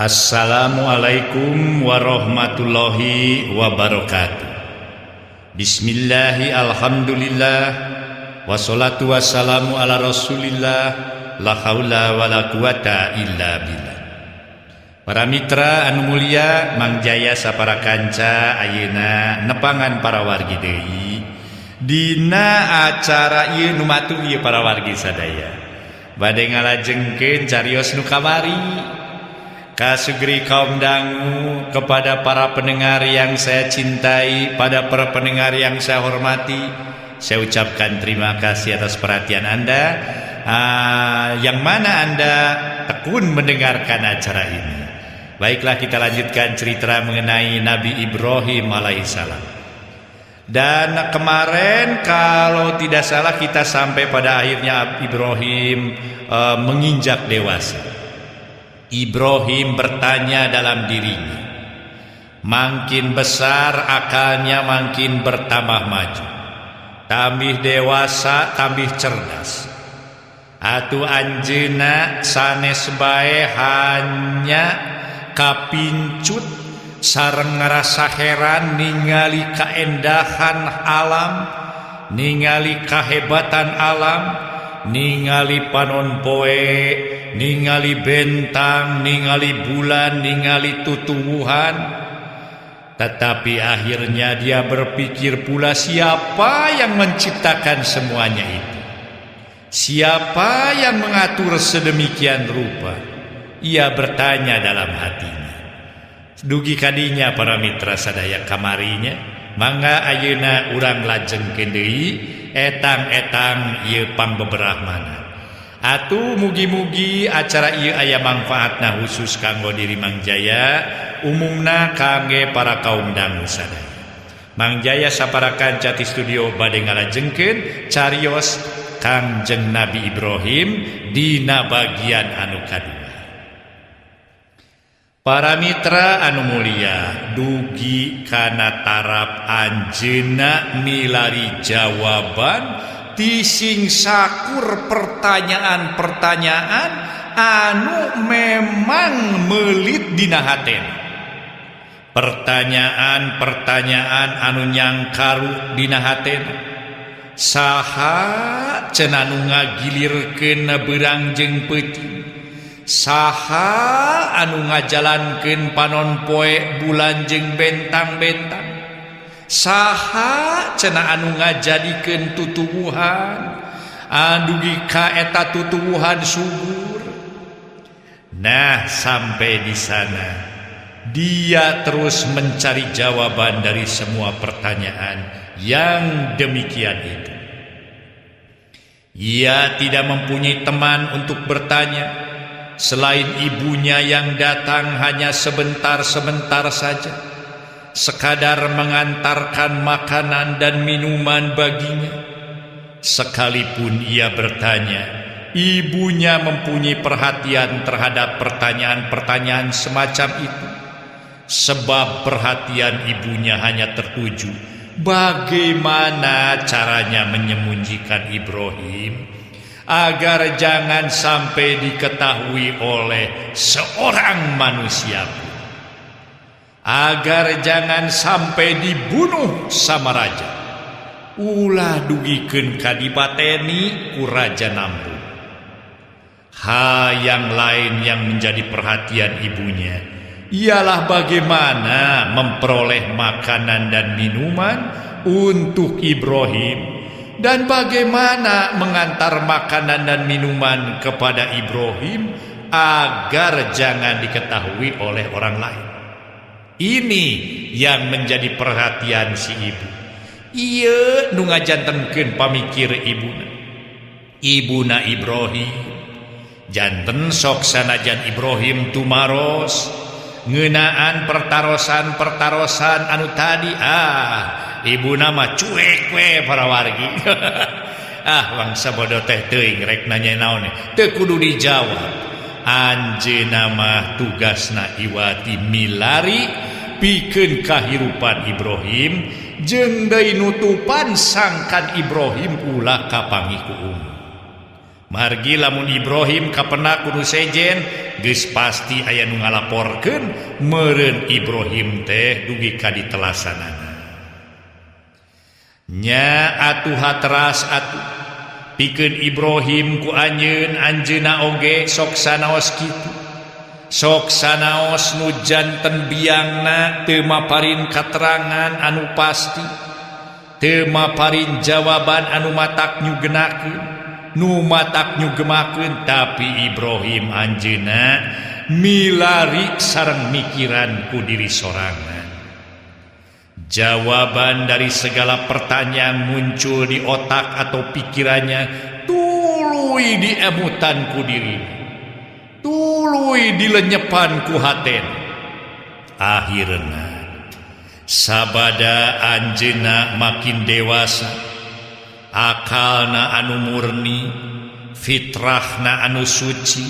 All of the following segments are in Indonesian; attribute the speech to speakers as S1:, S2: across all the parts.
S1: Assalamualaikum warahmatullahi wabarakatuh. Bismillahi alhamdulillah. Wassalatu wassalamu ala rasulillah. La haula wa la quwata illa billah. Para mitra anu mulia, mangjaya sapara kanca ayeuna nepangan para wargi deui dina acara ieu nu matur ieu para wargi sadaya. Bade ngalajengkeun carios nu kamari kasugri kaum dangu, kepada para pendengar yang saya cintai, pada para pendengar yang saya hormati, saya ucapkan terima kasih atas perhatian Anda, yang mana Anda tekun mendengarkan acara ini. Baiklah, kita lanjutkan cerita mengenai Nabi Ibrahim alaihissalam. Dan kemarin kalau tidak salah kita sampai pada akhirnya Ibrahim menginjak dewasa. Ibrahim bertanya dalam dirinya, makin besar akalnya makin bertambah maju, tambih dewasa tambih cerdas. Atu anjeuna sanes bae hanya kapincut sareng ngarasa heran ningali kaendahan alam, ningali kahebatan alam, ningali panon poe, ningali bentang, ningali bulan, ningali tutuwuhan. Tetapi akhirnya dia berpikir pula, siapa yang menciptakan semuanya itu? Siapa yang mengatur sedemikian rupa? Ia bertanya dalam hatinya. Dugi kadinya para mitra sadaya kamarinya, mangga ayeuna urang lajengkeun deui etang-etang ieu pangbeberahmana. Atuh mugi-mugi acara ieu aya manfaatna khusus kanggo diri Mang Jaya, umumna kangge para kaum dangu sadaya. Mang Jaya sapara kanca ti studio bade ngalajengkeun carios Kangjeng Nabi Ibrahim dina bagian anu kadua. Para mitra anu mulia, dugi kana tarap anjeunna milari jawaban tising sakur pertanyaan-pertanyaan anu memang melit dina hatena. Pertanyaan-pertanyaan anu nyangkaru dina hatena. Saha cenah nu ngagilirkeun beurang jeung peuting? Saha anu ngajalankeun panon poe bulan jeung bentang-bentang? Saha cenah anu ngajadikeun tutuwuhan adugi ka eta tutuwuhan subur? Nah, sampai di sana dia terus mencari jawaban dari semua pertanyaan yang demikian itu. Ia tidak mempunyai teman untuk bertanya selain ibunya yang datang hanya sebentar-sebentar saja, sekadar mengantarkan makanan dan minuman baginya. Sekalipun ia bertanya, ibunya mempunyai perhatian terhadap pertanyaan-pertanyaan semacam itu, sebab perhatian ibunya hanya tertuju bagaimana caranya menyembunyikan Ibrahim agar jangan sampai diketahui oleh seorang manusia pun, agar jangan sampai dibunuh sama raja. Ulah dugikeun kadipateni ku Raja Namrud. Yang lain yang menjadi perhatian ibunya ialah bagaimana memperoleh makanan dan minuman untuk Ibrahim, dan bagaimana mengantar makanan dan minuman kepada Ibrahim agar jangan diketahui oleh orang lain. Ini yang menjadi perhatian si ibu. Ieu nu ngajantenkeun pamikir ibuna Ibrahim. Janten sok sanajan Ibrahim tumaros ngeunaan pertarosan anu tadi, ibuna mah cuek we para wargi. Bangsa bodoh teh teuing rek nanya naon teu kudu dijawab. Anjeunna mah tugasna iwati milari pikeun kahirupan Ibrahim jeung deui nutupan sangkan Ibrahim ulah kapangi ku umur. Margi lamun Ibrahim kapena kudu sejen, geus pasti aya nu ngalaporkeun meureun Ibrahim teh dugi ka ditelasanana. Nya atuh hatras atuh pikeun Ibrahim ku anjeunna oge sok sanaos kitu. Sok sanaos nu janten biangna teu maparin katerangan anu pasti, teu maparin jawaban anu matak nyugenakeun. Nu matak nyugemakeun tapi Ibrahim anjeunna milari sareng mikiran ku diri sorangan. Jawaban dari segala pertanyaan muncul di otak atau pikirannya tuluy diemutan ku diri, tuluy dilenyepan ku haten. Akhirna sabada anjeunna makin dewasa, akalna anu murni, fitrahna anu suci,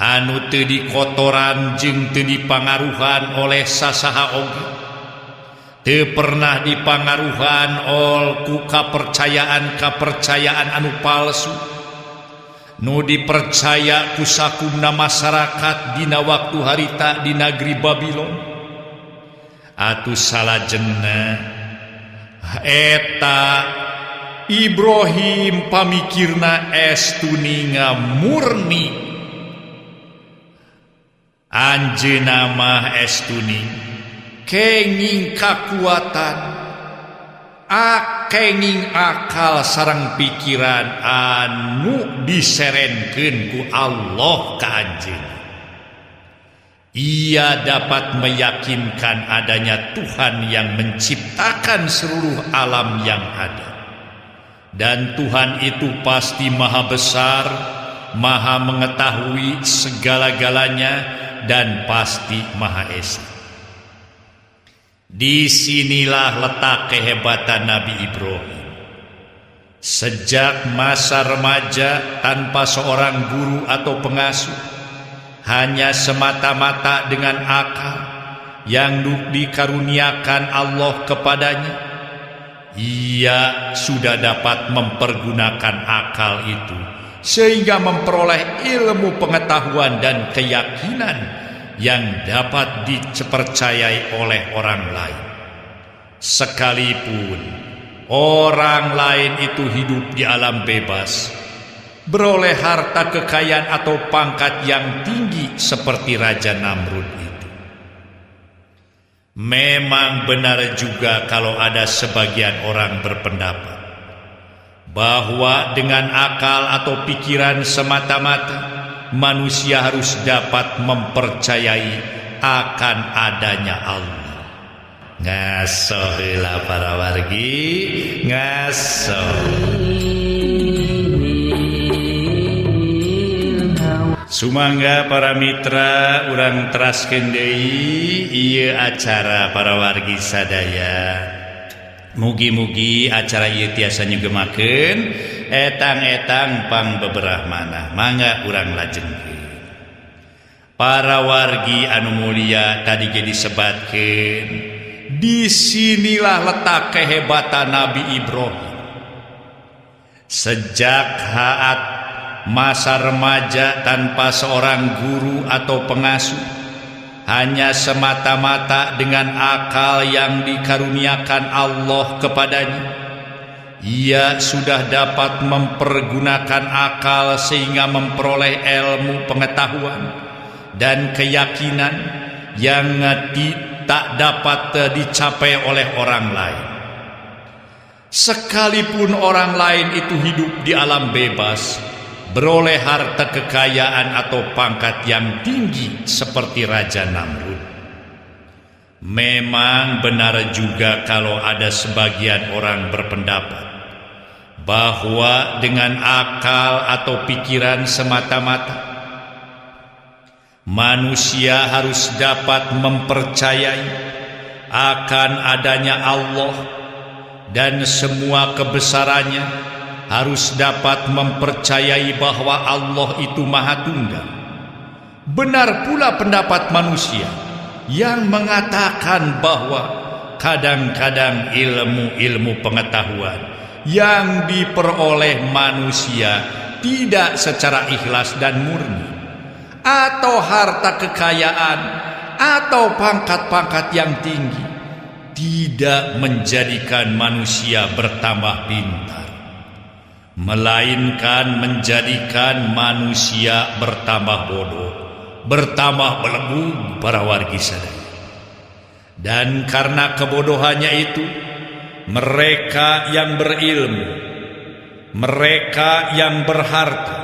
S1: anu teu dikotoran jeung teu dipangaruhan oleh sasaha oge, teu pernah dipangaruhan ku kapercayaan anu palsu nu dipercaya ku sakumna masyarakat dina waktu harita di negeri Babilon. Atuh salajenna eta Ibrahim pamikirna estuninga murni, anjeunna mah estuni kenging kakuatan, kenging akal sareng pikiran anu diserenkeun ku Allah ka anjeunna. Ia dapat meyakinkan adanya Tuhan yang menciptakan seluruh alam yang ada. Dan Tuhan itu pasti maha besar, maha mengetahui segala-galanya, dan pasti maha esa. Disinilah letak kehebatan Nabi Ibrahim. Sejak masa remaja tanpa seorang guru atau pengasuh, hanya semata-mata dengan akal yang dikaruniakan Allah kepadanya, ia sudah dapat mempergunakan akal itu sehingga memperoleh ilmu pengetahuan dan keyakinan yang dapat dipercayai oleh orang lain. Sekalipun orang lain itu hidup di alam bebas, beroleh harta kekayaan atau pangkat yang tinggi seperti Raja Namrud itu. Memang benar juga kalau ada sebagian orang berpendapat bahwa dengan akal atau pikiran semata-mata manusia harus dapat mempercayai akan adanya Allah. Ngaso heula para wargi, ngaso. Sumangga para mitra urang teraskeun deui ieu acara para wargi sadaya. Mugi-mugi acara ieu tiasa nyugemakeun etang-etang pang beberahmana. Mangga urang lajengkeun. Para wargi anu mulia tadi ge disebatkeun, disinilah letak kehebatan Nabi Ibrahim. Sejak masa remaja tanpa seorang guru atau pengasuh, hanya semata-mata dengan akal yang dikaruniakan Allah kepadanya, ia sudah dapat mempergunakan akal sehingga memperoleh ilmu pengetahuan dan keyakinan yang tak dapat dicapai oleh orang lain. Sekalipun orang lain itu hidup di alam bebas, beroleh harta kekayaan atau pangkat yang tinggi seperti Raja Namrud. Memang benar juga kalau ada sebagian orang berpendapat bahwa dengan akal atau pikiran semata-mata manusia harus dapat mempercayai akan adanya Allah dan semua kebesarannya, harus dapat mempercayai bahwa Allah itu Maha Tunggal. Benar pula pendapat manusia yang mengatakan bahwa kadang-kadang ilmu-ilmu pengetahuan yang diperoleh manusia tidak secara ikhlas dan murni, atau harta kekayaan, atau pangkat-pangkat yang tinggi, tidak menjadikan manusia bertambah pintar, melainkan menjadikan manusia bertambah bodoh, bertambah belenggu para wargi sadaya. Dan karena kebodohannya itu, mereka yang berilmu, mereka yang berharta,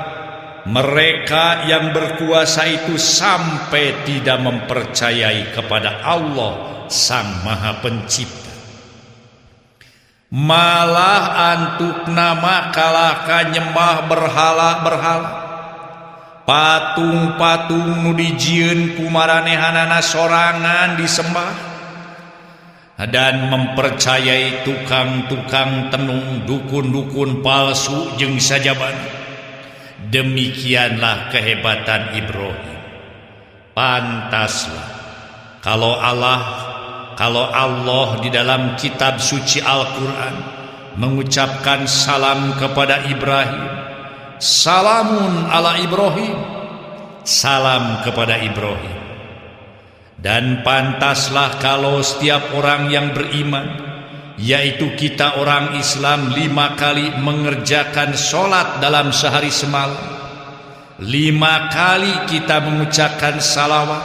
S1: mereka yang berkuasa itu sampai tidak mempercayai kepada Allah Sang Maha Pencipta. Malah antuk nama kalahkan nyembah berhala-berhala, patung-patung nu dijieun kumaranehanana sorangan disembah, dan mempercayai tukang-tukang tenung, dukun-dukun palsu jeung sajaban. Demikianlah kehebatan Ibrahim. Pantaslah kalau Allah di dalam kitab suci Al-Quran mengucapkan salam kepada Ibrahim, salamun ala Ibrahim, salam kepada Ibrahim. Dan pantaslah kalau setiap orang yang beriman, yaitu kita orang Islam, 5 kali mengerjakan sholat dalam sehari semalam, 5 kali kita mengucapkan salawat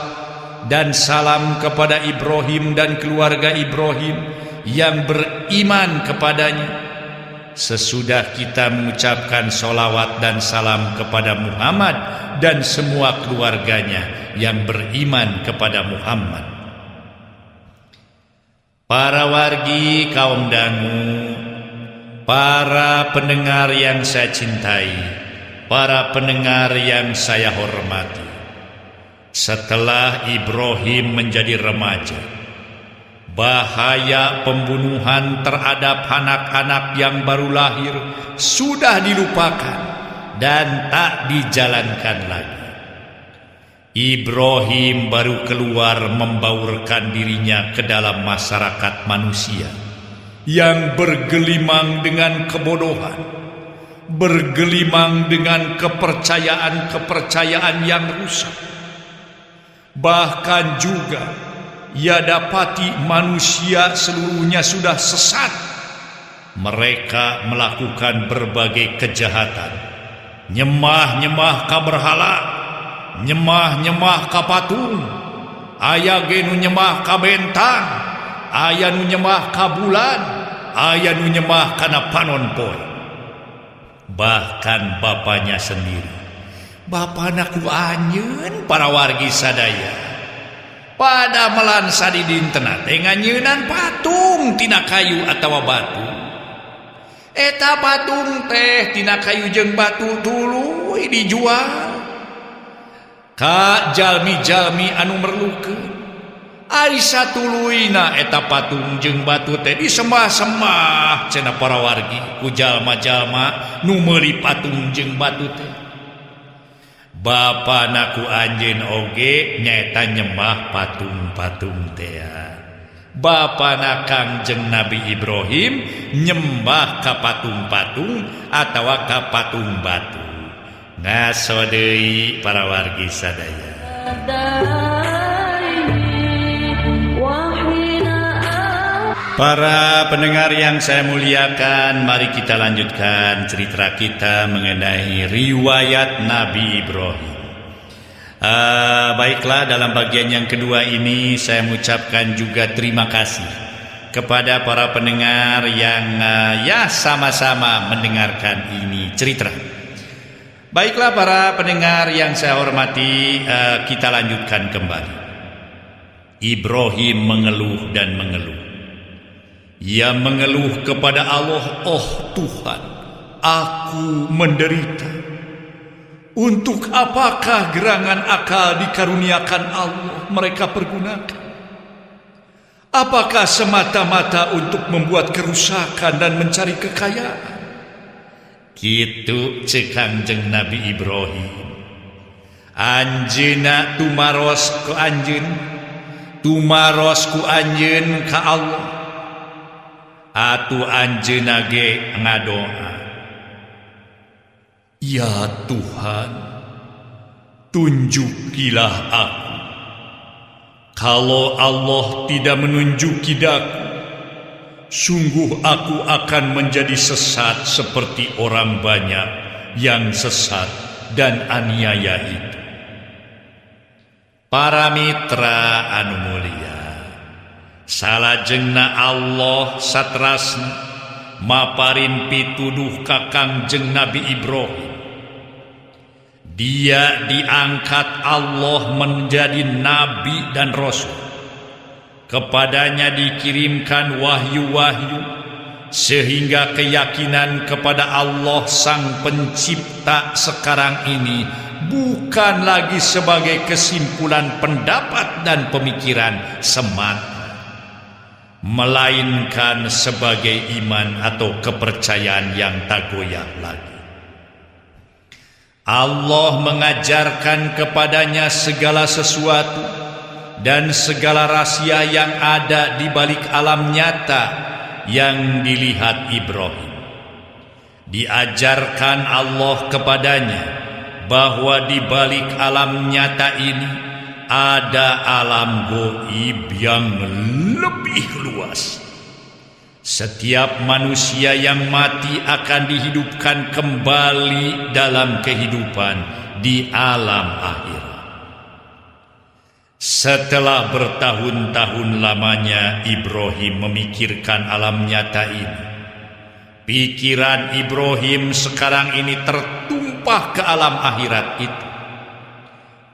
S1: dan salam kepada Ibrahim dan keluarga Ibrahim yang beriman kepadanya. Sesudah kita mengucapkan sholawat dan salam kepada Muhammad dan semua keluarganya yang beriman kepada Muhammad. Para wargi kaum dangu, para pendengar yang saya cintai, para pendengar yang saya hormati, setelah Ibrahim menjadi remaja, bahaya pembunuhan terhadap anak-anak yang baru lahir sudah dilupakan dan tak dijalankan lagi. Ibrahim baru keluar membaurkan dirinya ke dalam masyarakat manusia yang bergelimang dengan kebodohan, bergelimang dengan kepercayaan-kepercayaan yang rusak. Bahkan juga ia dapati manusia seluruhnya sudah sesat. Mereka melakukan berbagai kejahatan, nyembah-nyembah ka berhala, nyembah-nyembah ka patung, aya ge nu nyembah ka bentang, aya nu nyembah ka bulan, aya nu nyembah kana panon poe. Bahkan bapaknya sendiri, bapana ku anjeun para wargi sadaya, pada melansa di dintenna teh nganyeunan patung tina kayu atawa batu. Eta patung teh tina kayu jeung batu tuluy dijual ka jalmi-jalmi anu merlukeun. Ari satuluyna eta patung jeung batu teh disembah-sembah cenah para wargi ku jalma-jalma nu meuli patung jeung batu teh. Bapana ku anjeun oge nyaeta nyembah patung-patung teh. Bapana Kangjeng Nabi Ibrahim nyembah ka patung-patung atawa ka patung batu. Ngaso deui para wargi sadaya. Para pendengar yang saya muliakan, mari kita lanjutkan cerita kita mengenai riwayat Nabi Ibrahim. Baiklah, dalam bagian yang kedua ini saya mengucapkan juga terima kasih kepada para pendengar yang sama-sama mendengarkan ini cerita. Baiklah para pendengar yang saya hormati, kita lanjutkan kembali. Ibrahim mengeluh dan mengeluh. Ia mengeluh kepada Allah, "Oh Tuhan, aku menderita. Untuk apakah gerangan akal dikaruniakan Allah mereka pergunakan? Apakah semata-mata untuk membuat kerusakan dan mencari kekayaan?" Kitu ceuk Kangjeng Nabi Ibrahim. Anjeunna tumaros ku anjeun, tumaros ku anjeun ka Allah. Atu anjeunna ge ngadoa, Ya Tuhan, tunjukilah aku. Kalau Allah tidak menunjuki daku, sungguh aku akan menjadi sesat seperti orang banyak yang sesat dan aniaya itu. Para mitra anu mulia, salajengna Allah satrasna maparin pituduh ka Kangjeng Nabi Ibrahim. Dia diangkat Allah menjadi nabi dan rasul. Kepadanya dikirimkan wahyu-wahyu, sehingga keyakinan kepada Allah Sang Pencipta sekarang ini bukan lagi sebagai kesimpulan pendapat dan pemikiran semata, melainkan sebagai iman atau kepercayaan yang tak goyah lagi. Allah mengajarkan kepadanya segala sesuatu dan segala rahasia yang ada di balik alam nyata yang dilihat Ibrahim. Diajarkan Allah kepadanya bahwa di balik alam nyata ini ada alam gaib yang lebih luas. Setiap manusia yang mati akan dihidupkan kembali dalam kehidupan di alam akhirat. Setelah bertahun-tahun lamanya Ibrahim memikirkan alam nyata ini, pikiran Ibrahim sekarang ini tertumpah ke alam akhirat itu.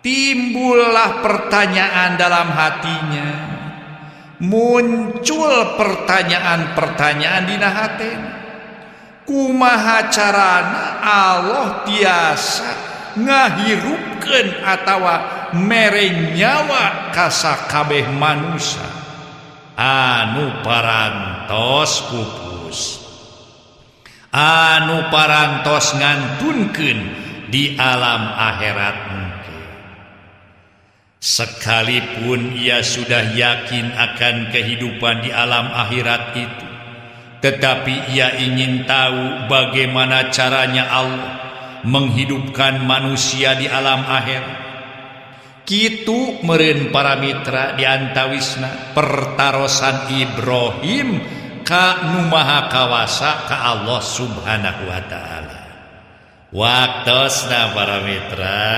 S1: Timbullah pertanyaan dalam hatinya. Muncul pertanyaan-pertanyaan dina hatena. Kumaha carana Allah tiasa ngahirupkeun atawa mere nyawa ka sakabeh manusia anu parantos pupus, anu parantos ngantunkeun di alam akhirat. Sekalipun ia sudah yakin akan kehidupan di alam akhirat itu, tetapi ia ingin tahu bagaimana caranya Allah menghidupkan manusia di alam akhirat. Kitu meureun para mitra diantawisna pertarosan Ibrahim ka nu maha kawasa ka Allah Subhanahu wa taala. Waktosna para mitra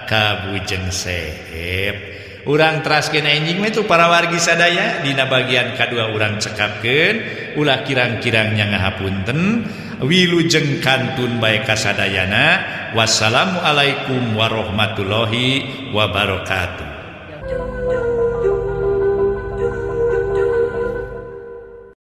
S1: kabujeng sehep urang teraskeun enjing itu para wargi sadaya dina bagian kadua urang cekapkeun ulah kirang-kirangnya ngahapunten wilujeng kantun bae kasadayana. Wassalamualaikum warahmatullahi wabarakatuh.